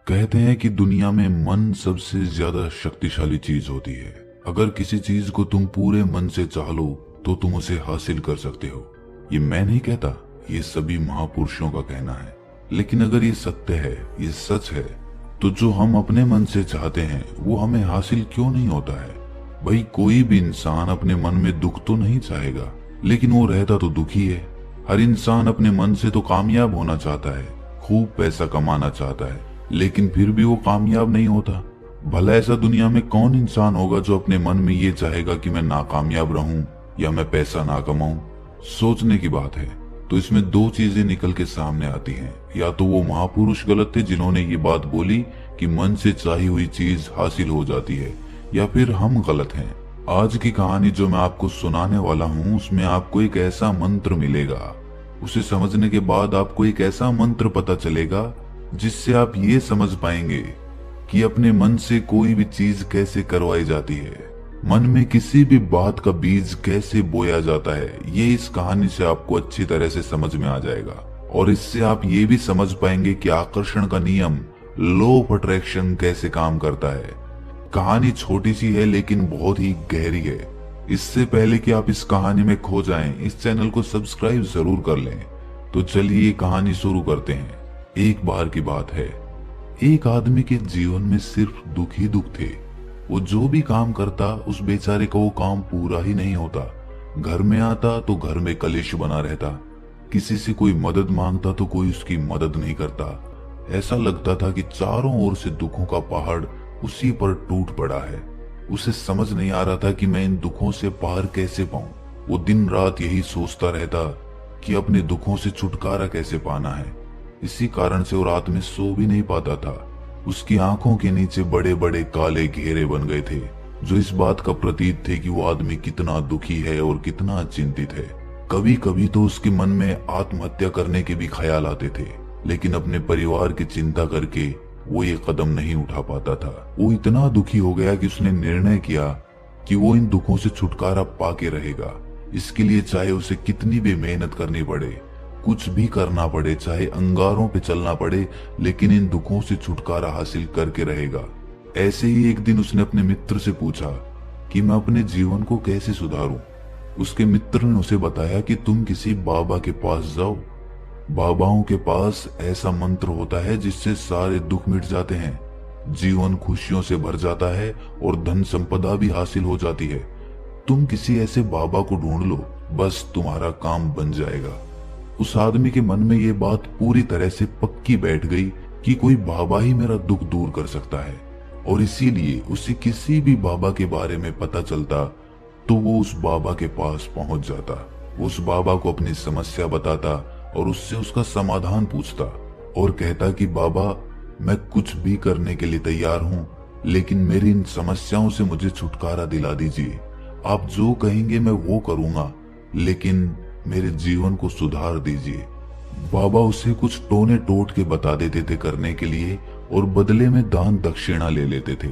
कहते हैं कि दुनिया में मन सबसे ज्यादा शक्तिशाली चीज होती है। अगर किसी चीज को तुम पूरे मन से चाह लो तो तुम उसे हासिल कर सकते हो। ये मैं नहीं कहता, ये सभी महापुरुषों का कहना है। लेकिन अगर ये सत्य है, ये सच है, तो जो हम अपने मन से चाहते हैं वो हमें हासिल क्यों नहीं होता है? भाई, कोई भी इंसान अपने मन में दुख तो नहीं चाहेगा, लेकिन वो रहता तो दुखी है। हर इंसान अपने मन से तो कामयाब होना चाहता है, खूब पैसा कमाना चाहता है, लेकिन फिर भी वो कामयाब नहीं होता। भला ऐसा दुनिया में कौन इंसान होगा जो अपने मन में ये चाहेगा कि मैं नाकामयाब रहूं या मैं पैसा ना कमाऊं? सोचने की बात है। तो इसमें दो चीजें निकल के सामने आती हैं। या तो वो महापुरुष गलत थे जिन्होंने ये बात बोली कि मन से चाही हुई चीज हासिल हो जाती है, या फिर हम गलत हैं। आज की कहानी जो मैं आपको सुनाने वाला हूँ उसमें आपको एक ऐसा मंत्र मिलेगा। उसे समझने के बाद आपको एक ऐसा मंत्र पता चलेगा जिससे आप ये समझ पाएंगे कि अपने मन से कोई भी चीज कैसे करवाई जाती है, मन में किसी भी बात का बीज कैसे बोया जाता है। ये इस कहानी से आपको अच्छी तरह से समझ में आ जाएगा। और इससे आप ये भी समझ पाएंगे कि आकर्षण का नियम, लॉ ऑफ अट्रैक्शन, कैसे काम करता है। कहानी छोटी सी है लेकिन बहुत ही गहरी है। इससे पहले कि आप इस कहानी में खो जाएं, इस चैनल को सब्सक्राइब जरूर कर लें। तो चलिए कहानी शुरू करते हैं। एक बार की बात है, एक आदमी के जीवन में सिर्फ दुख ही दुख थे। वो जो भी काम करता उस बेचारे का वो काम पूरा ही नहीं होता। घर में आता तो घर में कलेश बना रहता, किसी से कोई मदद मांगता तो कोई उसकी मदद नहीं करता। ऐसा लगता था कि चारों ओर से दुखों का पहाड़ उसी पर टूट पड़ा है। उसे समझ नहीं आ रहा था कि मैं इन दुखों से पार कैसे पाऊं। वो दिन रात यही सोचता रहता कि अपने दुखों से छुटकारा कैसे पाना है। इसी कारण से वो रात में सो भी नहीं पाता था। उसकी आंखों के नीचे बड़े बड़े काले घेरे बन गए थे, जो इस बात का प्रतीक थे कि वो आदमी कितना दुखी है और कितना चिंतित है। कभी कभी तो उसके मन में आत्महत्या करने के भी ख्याल आते थे, लेकिन अपने परिवार की चिंता करके वो ये कदम नहीं उठा पाता था। वो इतना दुखी हो गया कि उसने निर्णय किया कि वो इन दुखों से छुटकारा पाके रहेगा। इसके लिए चाहे उसे कितनी भी मेहनत करनी पड़े, कुछ भी करना पड़े, चाहे अंगारों पे चलना पड़े, लेकिन इन दुखों से छुटकारा हासिल करके रहेगा। ऐसे ही एक दिन उसने अपने मित्र से पूछा कि मैं अपने जीवन को कैसे सुधारूं। उसके मित्र ने उसे बताया कि तुम किसी बाबा के पास जाओ। बाबाओं के पास ऐसा मंत्र होता है जिससे सारे दुख मिट जाते हैं, जीवन खुशियों से भर जाता है और धन संपदा भी हासिल हो जाती है। तुम किसी ऐसे बाबा को ढूंढ लो, बस तुम्हारा काम बन जाएगा। उस आदमी के मन में ये बात पूरी तरह से पक्की बैठ गई कि कोई बाबा ही मेरा दुख दूर कर सकता है, और इसीलिए उसे किसी भी बाबा के बारे में पता चलता तो वो उस बाबा के पास पहुंच जाता। उस बाबा को अपनी समस्या बताता और उससे उसका समाधान पूछता और कहता कि बाबा, मैं कुछ भी करने के लिए तैयार हूं, लेकिन मेरी इन समस्याओं से मुझे छुटकारा दिला दीजिए। आप जो कहेंगे मैं वो करूंगा, लेकिन मेरे जीवन को सुधार दीजिए। बाबा उसे कुछ टोने टोट के बता देते थे करने के लिए, और बदले में दान दक्षिणा ले लेते थे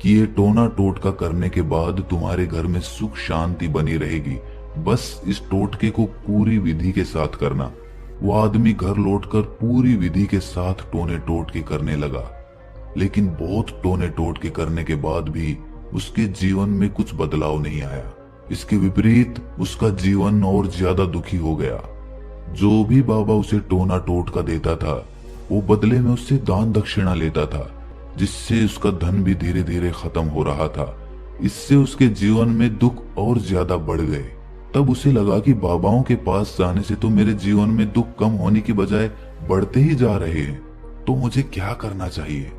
कि ये टोना टोटका करने के बाद तुम्हारे घर में सुख शांति बनी रहेगी, बस इस टोटके को पूरी विधि के साथ करना। वो आदमी घर लौटकर पूरी विधि के साथ टोने टोटके करने लगा, लेकिन बहुत टोने टोटके करने के बाद भी उसके जीवन में कुछ बदलाव नहीं आया। इसके विपरीत उसका जीवन और ज्यादा दुखी हो गया। जो भी बाबा उसे टोना टोटका देता था वो बदले में उससे दान दक्षिणा लेता था, जिससे उसका धन भी धीरे धीरे खत्म हो रहा था। इससे उसके जीवन में दुख और ज्यादा बढ़ गए। तब उसे लगा कि बाबाओं के पास जाने से तो मेरे जीवन में दुख कम होने की बजाय बढ़ते ही जा रहे हैं, तो मुझे क्या करना चाहिए?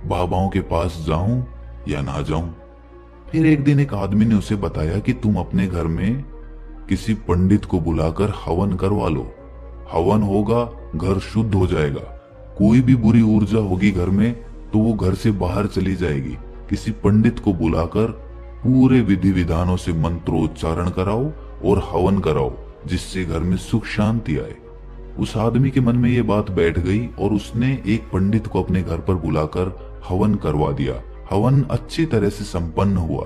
बाबाओं के पास जाऊं या ना जाऊं? फिर एक दिन एक आदमी ने उसे बताया कि तुम अपने घर में किसी पंडित को बुलाकर हवन करवा लो। हवन होगा, घर शुद्ध हो जाएगा। कोई भी बुरी ऊर्जा होगी घर में तो वो घर से बाहर चली जाएगी। किसी पंडित को बुलाकर पूरे विधि विधानों से मंत्रोच्चारण कराओ और हवन कराओ, जिससे घर में सुख शांति आए। उस आदमी के मन में ये बात बैठ गई और उसने एक पंडित को अपने घर पर बुलाकर हवन करवा दिया। हवन अच्छी तरह से संपन्न हुआ।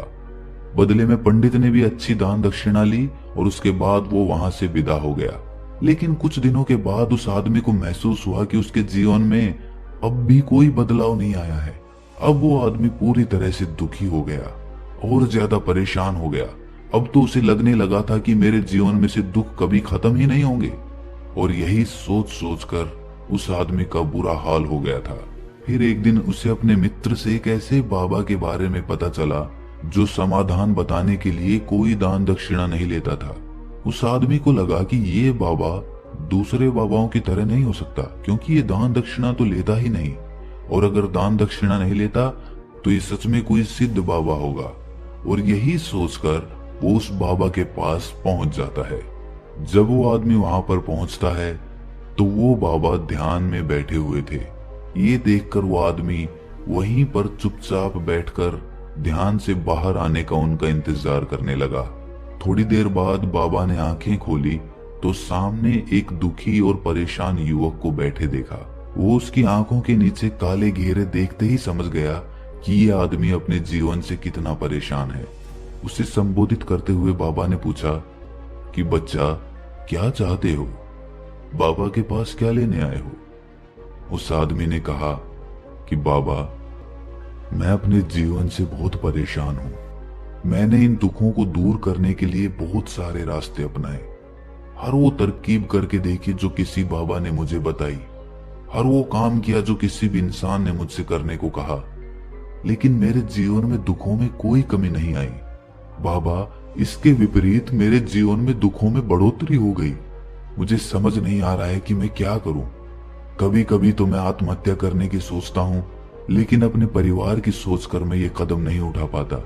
बदले में पंडित ने भी अच्छी दान दक्षिणा ली और उसके बाद वो वहां से विदा हो गया। लेकिन कुछ दिनों के बाद उस आदमी को महसूस हुआ कि उसके जीवन में अब भी कोई बदलाव नहीं आया है। अब वो आदमी पूरी तरह से दुखी हो गया और ज्यादा परेशान हो गया। अब तो उसे लगने लगा था कि मेरे जीवन में से दुख कभी खत्म ही नहीं होंगे। और यही सोच सोच कर उस आदमी का बुरा हाल हो गया था। फिर एक दिन उसे अपने मित्र से एक ऐसे बाबा के बारे में पता चला जो समाधान बताने के लिए कोई दान दक्षिणा नहीं लेता था। उस आदमी को लगा कि ये बाबा दूसरे बाबाओं की तरह नहीं हो सकता, क्योंकि ये दान दक्षिणा तो लेता ही नहीं, और अगर दान दक्षिणा नहीं लेता तो ये सच में कोई सिद्ध बाबा होगा। और यही सोचकर वो उस बाबा के पास पहुंच जाता है। जब वो आदमी वहां पर पहुंचता है तो वो बाबा ध्यान में बैठे हुए थे। ये देखकर वो आदमी वहीं पर चुपचाप बैठकर ध्यान से बाहर आने का उनका इंतजार करने लगा। थोड़ी देर बाद बाबा ने आंखें खोली तो सामने एक दुखी और परेशान युवक को बैठे देखा। वो उसकी आंखों के नीचे काले घेरे देखते ही समझ गया कि ये आदमी अपने जीवन से कितना परेशान है। उसे संबोधित करते हुए बाबा ने पूछा कि बच्चा, क्या चाहते हो? बाबा के पास क्या लेने आए हो? उस आदमी ने कहा कि बाबा, मैं अपने जीवन से बहुत परेशान हूं। मैंने इन दुखों को दूर करने के लिए बहुत सारे रास्ते अपनाए। हर वो तरकीब करके देखी जो किसी बाबा ने मुझे बताई, हर वो काम किया जो किसी भी इंसान ने मुझसे करने को कहा, लेकिन मेरे जीवन में दुखों में कोई कमी नहीं आई। बाबा, इसके विपरीत मेरे जीवन में दुखों में बढ़ोतरी हो गई। मुझे समझ नहीं आ रहा है कि मैं क्या करूं। कभी कभी तो मैं आत्महत्या करने की सोचता हूं, लेकिन अपने परिवार की सोचकर मैं ये कदम नहीं उठा पाता।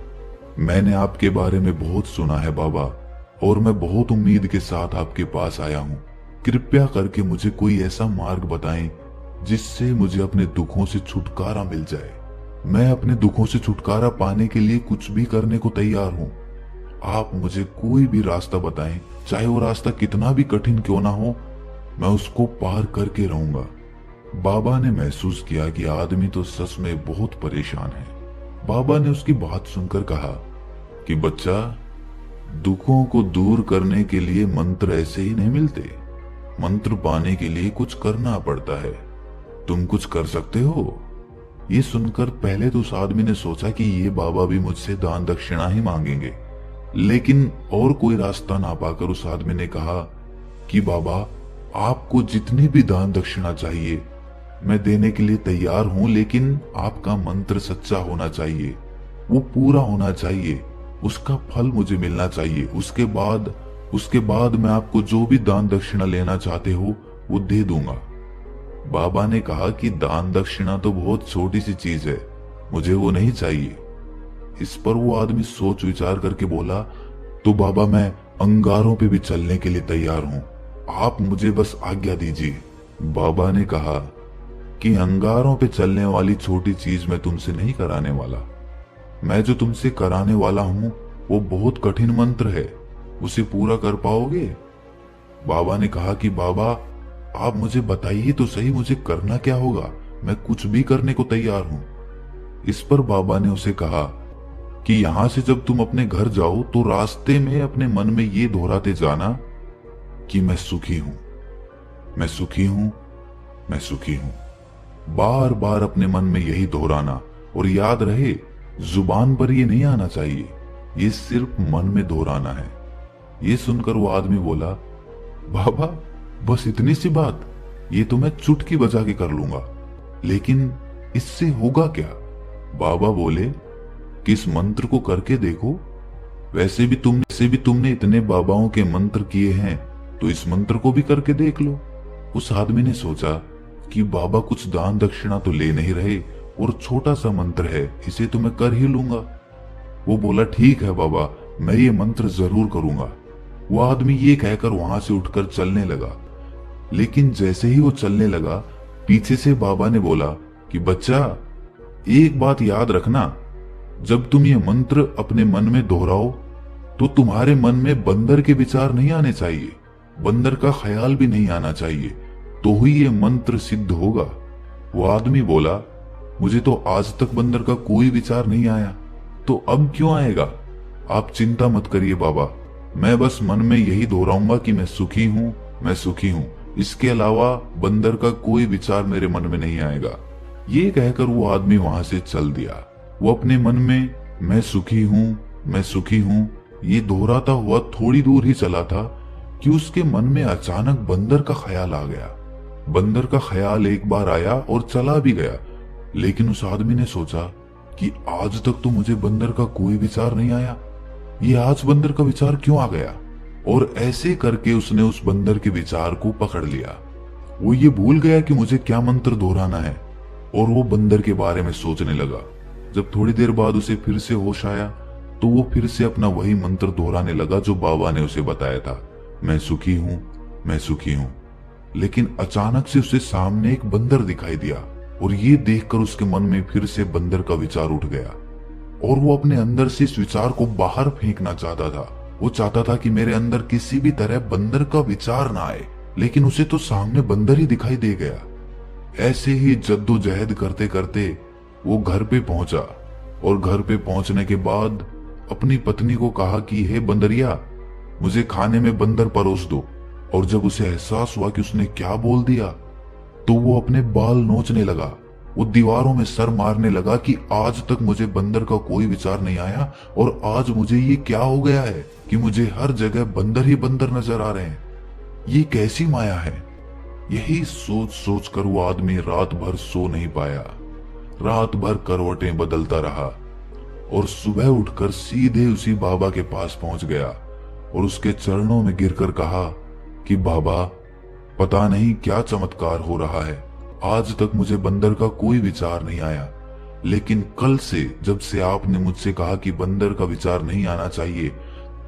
मैंने आपके बारे में बहुत सुना है बाबा, और मैं बहुत उम्मीद के साथ आपके पास आया हूं। कृपया करके मुझे कोई ऐसा मार्ग बताएं जिससे मुझे अपने दुखों से छुटकारा मिल जाए। मैं अपने दुखों से छुटकारा पाने के लिए कुछ भी करने को तैयार हूं। आप मुझे कोई भी रास्ता बताएं, चाहे वो रास्ता कितना भी कठिन क्यों ना हो, मैं उसको पार करके रहूंगा। बाबा ने महसूस किया कि आदमी तो सच में बहुत परेशान है। बाबा ने उसकी बात सुनकर कहा कि बच्चा, दुखों को दूर करने के लिए मंत्र ऐसे ही नहीं मिलते। मंत्र पाने के लिए कुछ करना पड़ता है। तुम कुछ कर सकते हो? ये सुनकर पहले तो उस आदमी ने सोचा कि ये बाबा भी मुझसे दान दक्षिणा ही मांगेंगे, लेकिन और कोई रास्ता ना पाकर उस आदमी ने कहा कि बाबा, आपको जितनी भी दान दक्षिणा चाहिए मैं देने के लिए तैयार हूं, लेकिन आपका मंत्र सच्चा होना चाहिए, वो पूरा होना चाहिए, उसका फल मुझे मिलना चाहिए। उसके बाद मैं आपको जो भी दान दक्षिणा लेना चाहते हो वो दे दूंगा। बाबा ने कहा कि दान दक्षिणा तो बहुत छोटी सी चीज है, मुझे वो नहीं चाहिए। इस पर वो आदमी सोच विचार करके बोला, तो बाबा, मैं अंगारों पे भी चलने के लिए तैयार हूं, आप मुझे बस आज्ञा दीजिए। बाबा ने कहा कि अंगारों पे चलने वाली छोटी चीज मैं तुमसे नहीं कराने वाला। मैं जो तुमसे कराने वाला हूं वो बहुत कठिन मंत्र है, उसे पूरा कर पाओगे? बाबा ने कहा कि बाबा, आप मुझे बताइए तो सही, मुझे करना क्या होगा, मैं कुछ भी करने को तैयार हूं। इस पर बाबा ने उसे कहा कि यहां से जब तुम अपने घर जाओ तो रास्ते में अपने मन में ये दोहराते जाना कि मैं सुखी हूं, मैं सुखी हूं, मैं सुखी हूं। बार बार अपने मन में यही दोहराना, और याद रहे, जुबान पर ये नहीं आना चाहिए, ये सिर्फ मन में दोहराना है। ये सुनकर वो आदमी बोला, बाबा, बस इतनी सी बात? ये तो मैं चुटकी बजा के कर लूंगा, लेकिन इससे होगा क्या? बाबा बोले कि इस मंत्र को करके देखो। वैसे भी तुमने इतने बाबाओं के मंत्र किए हैं, तो इस मंत्र को भी करके देख लो। उस आदमी ने सोचा कि बाबा कुछ दान दक्षिणा तो ले नहीं रहे, और छोटा सा मंत्र है, इसे तो मैं कर ही लूंगा। वो बोला, ठीक है बाबा, मैं ये मंत्र जरूर करूंगा। वो आदमी ये कहकर वहां से उठकर चलने लगा, लेकिन जैसे ही वो चलने लगा, पीछे से बाबा ने बोला कि बच्चा, एक बात याद रखना, जब तुम ये मंत्र अपने मन में दोहराओ तो तुम्हारे मन में बंदर के विचार नहीं आने चाहिए, बंदर का ख्याल भी नहीं आना चाहिए, तो ही ये मंत्र सिद्ध होगा। वो आदमी बोला, मुझे तो आज तक बंदर का कोई विचार नहीं आया, तो अब क्यों आएगा? आप चिंता मत करिए बाबा, मैं बस मन में यही दोहराऊंगा कि मैं सुखी हूं, मैं सुखी हूं। इसके अलावा बंदर का कोई विचार मेरे मन में नहीं आएगा। ये कहकर वो आदमी वहां से चल दिया। वो अपने मन में मैं सुखी हूं, मैं सुखी हूं ये दोहराता हुआ थोड़ी दूर ही चला था कि उसके मन में अचानक बंदर का ख्याल आ गया। बंदर का ख्याल एक बार आया और चला भी गया, लेकिन उस आदमी ने सोचा कि आज तक तो मुझे बंदर का कोई विचार नहीं आया, ये आज बंदर का विचार क्यों आ गया। और ऐसे करके उसने उस बंदर के विचार को पकड़ लिया। वो ये भूल गया कि मुझे क्या मंत्र दोहराना है और वो बंदर के बारे में सोचने लगा। जब थोड़ी देर बाद उसे फिर से होश आया तो वो फिर से अपना वही मंत्र दोहराने लगा जो बाबा ने उसे बताया था, मैं सुखी हूं, मैं सुखी हूं। लेकिन अचानक से उसे सामने एक बंदर दिखाई दिया और ये देखकर उसके मन में फिर से बंदर का विचार उठ गया और वो अपने अंदर से इस विचार को बाहर फेंकना चाहता था। वो चाहता था कि मेरे अंदर किसी भी तरह बंदर का विचार ना आए, लेकिन उसे तो सामने बंदर ही दिखाई दे गया। ऐसे ही जद्दोजहद करते करते वो घर पे पहुंचा और घर पे पहुंचने के बाद अपनी पत्नी को कहा कि हे बंदरिया, मुझे खाने में बंदर परोस दो। और जब उसे एहसास हुआ कि उसने क्या बोल दिया तो वो अपने बाल नोचने लगा। वो दीवारों में सर मारने लगा कि आज तक मुझे बंदर का कोई विचार नहीं आया और आज मुझे ये क्या हो गया है कि मुझे हर जगह बंदर ही बंदर नजर आ रहे हैं, ये कैसी माया है। यही सोच सोच कर वो आदमी रात भर सो नहीं पाया। रात भर करवटें बदलता रहा और सुबह उठकर सीधे उसी बाबा के पास पहुंच गया और उसके चरणों में गिरकर कहा कि बाबा, पता नहीं क्या चमत्कार हो रहा है, आज तक मुझे बंदर का कोई विचार नहीं आया, लेकिन कल से जब से आपने मुझसे कहा कि बंदर का विचार नहीं आना चाहिए,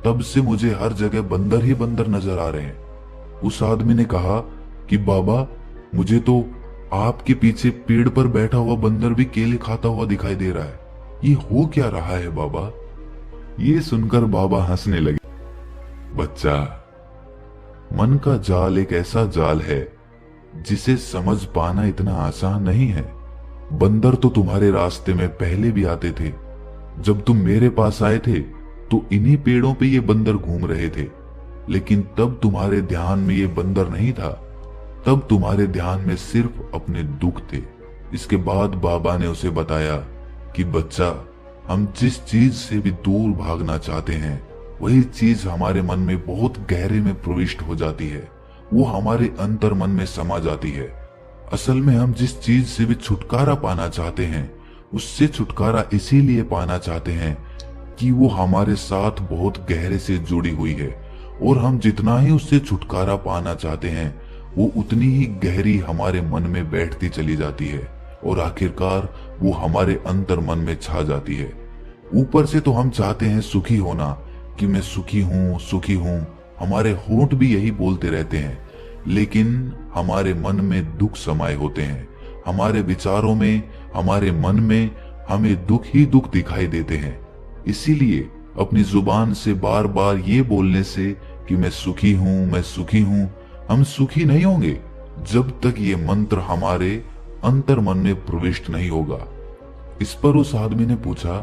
तब से मुझे हर जगह बंदर ही बंदर नजर आ रहे हैं। उस आदमी ने कहा कि बाबा, मुझे तो आपके पीछे पेड़ पर बैठा हुआ बंदर भी केले खाता हुआ दिखाई दे रहा है, ये हो क्या रहा है बाबा। ये सुनकर बाबा हंसने लगे। बच्चा, मन का जाल एक ऐसा जाल है जिसे समझ पाना इतना आसान नहीं है। बंदर तो तुम्हारे रास्ते में पहले भी आते थे। जब तुम मेरे पास आए थे तो इन्हीं पेड़ों पे ये बंदर घूम रहे थे, लेकिन तब तुम्हारे ध्यान में ये बंदर नहीं था, तब तुम्हारे ध्यान में सिर्फ अपने दुख थे। इसके बाद बाबा ने उसे बताया कि बच्चा, हम जिस चीज से भी दूर भागना चाहते हैं वही चीज हमारे मन में बहुत गहरे में प्रविष्ट हो जाती है, वो हमारे अंतर मन में समा जाती है। असल में हम जिस चीज से भी छुटकारा पाना चाहते हैं उससे छुटकारा इसीलिए पाना चाहते हैं कि वो हमारे साथ बहुत गहरे से जुड़ी हुई है, और हम जितना ही उससे छुटकारा पाना चाहते हैं वो उतनी ही गहरी हमारे मन में बैठती चली जाती है और आखिरकार वो हमारे अंतर मन में छा जाती है। ऊपर से तो हम चाहते हैं सुखी होना कि मैं सुखी हूं, सुखी हूं, हमारे होंठ भी यही बोलते रहते हैं, लेकिन हमारे मन में दुख समाये होते हैं। हमारे विचारों में, हमारे मन में हमें दुख ही दुख दिखाई देते हैं। इसीलिए अपनी जुबान से बार बार ये बोलने से कि मैं सुखी हूं, मैं सुखी हूं, हम सुखी नहीं होंगे जब तक ये मंत्र हमारे अंतर मन में प्रविष्ट नहीं होगा। इस पर उस आदमी ने पूछा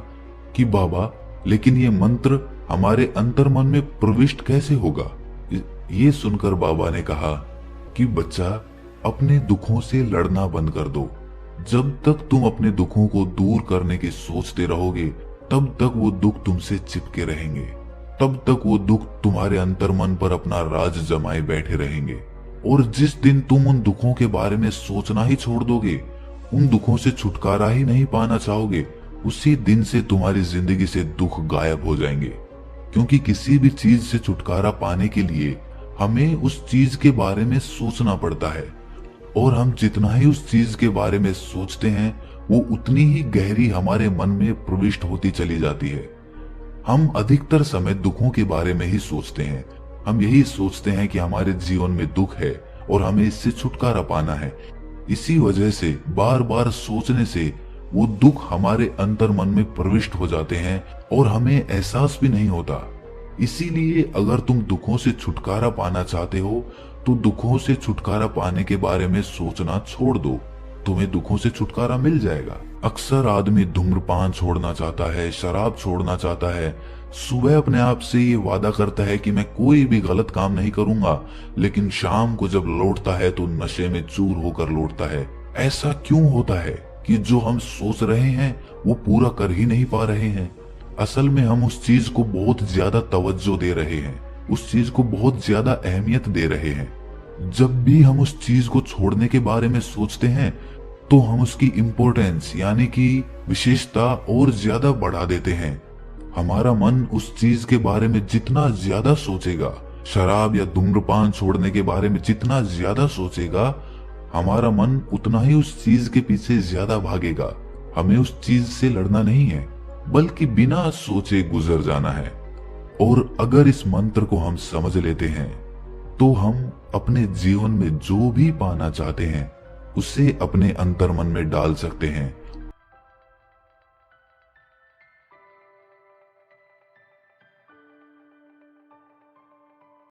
कि बाबा, लेकिन ये मंत्र हमारे अंतर मन में प्रविष्ट कैसे होगा। ये सुनकर बाबा ने कहा कि बच्चा, अपने दुखों से लड़ना बंद कर दो। जब तक तुम अपने दुखों को दूर करने की सोचते रहोगे तब तक वो दुख तुमसे चिपके रहेंगे, तब तक वो दुख तुम्हारे अंतर मन पर अपना राज जमाए बैठे रहेंगे। और जिस दिन तुम उन दुखों के बारे में सोचना ही छोड़ दोगे, उन दुखों से छुटकारा ही नहीं पाना चाहोगे, उसी दिन से तुम्हारी जिंदगी से दुख गायब हो जाएंगे। क्योंकि किसी भी चीज से छुटकारा पाने के लिए हमें उस चीज के बारे में सोचना पड़ता है, और हम जितना ही उस चीज के बारे में सोचते हैं वो उतनी ही गहरी हमारे मन में प्रविष्ट होती चली जाती है। हम अधिकतर समय दुखों के बारे में ही सोचते हैं। हम यही सोचते हैं कि हमारे जीवन में दुख है और हमें इससे छुटकारा पाना है। इसी वजह से बार बार सोचने से वो दुख हमारे अंतर मन में प्रविष्ट हो जाते हैं और हमें एहसास भी नहीं होता। इसीलिए अगर तुम दुखों से छुटकारा पाना चाहते हो तो दुखों से छुटकारा पाने के बारे में सोचना छोड़ दो, तुम्हें दुखों से छुटकारा मिल जाएगा। अक्सर आदमी धूम्रपान छोड़ना चाहता है, शराब छोड़ना चाहता है, सुबह अपने आप से ये वादा करता है कि मैं कोई भी गलत काम नहीं करूंगा, लेकिन शाम को जब लौटता है तो नशे में चूर होकर लौटता है। ऐसा क्यों होता है कि जो हम सोच रहे हैं वो पूरा कर ही नहीं पा रहे हैं। असल में हम उस चीज को बहुत ज्यादा तवज्जो दे रहे हैं, उस चीज को बहुत ज्यादा अहमियत दे रहे हैं। जब भी हम उस चीज को छोड़ने के बारे में सोचते हैं तो हम उसकी इम्पोर्टेंस यानी कि विशेषता और ज्यादा बढ़ा देते हैं। हमारा मन उस चीज के बारे में जितना ज्यादा सोचेगा, शराब या धूम्रपान छोड़ने के बारे में जितना ज्यादा सोचेगा, हमारा मन उतना ही उस चीज के पीछे ज्यादा भागेगा। हमें उस चीज से लड़ना नहीं है, बल्कि बिना सोचे गुजर जाना है। और अगर इस मंत्र को हम समझ लेते हैं तो हम अपने जीवन में जो भी पाना चाहते हैं उसे अपने अंतर्मन में डाल सकते हैं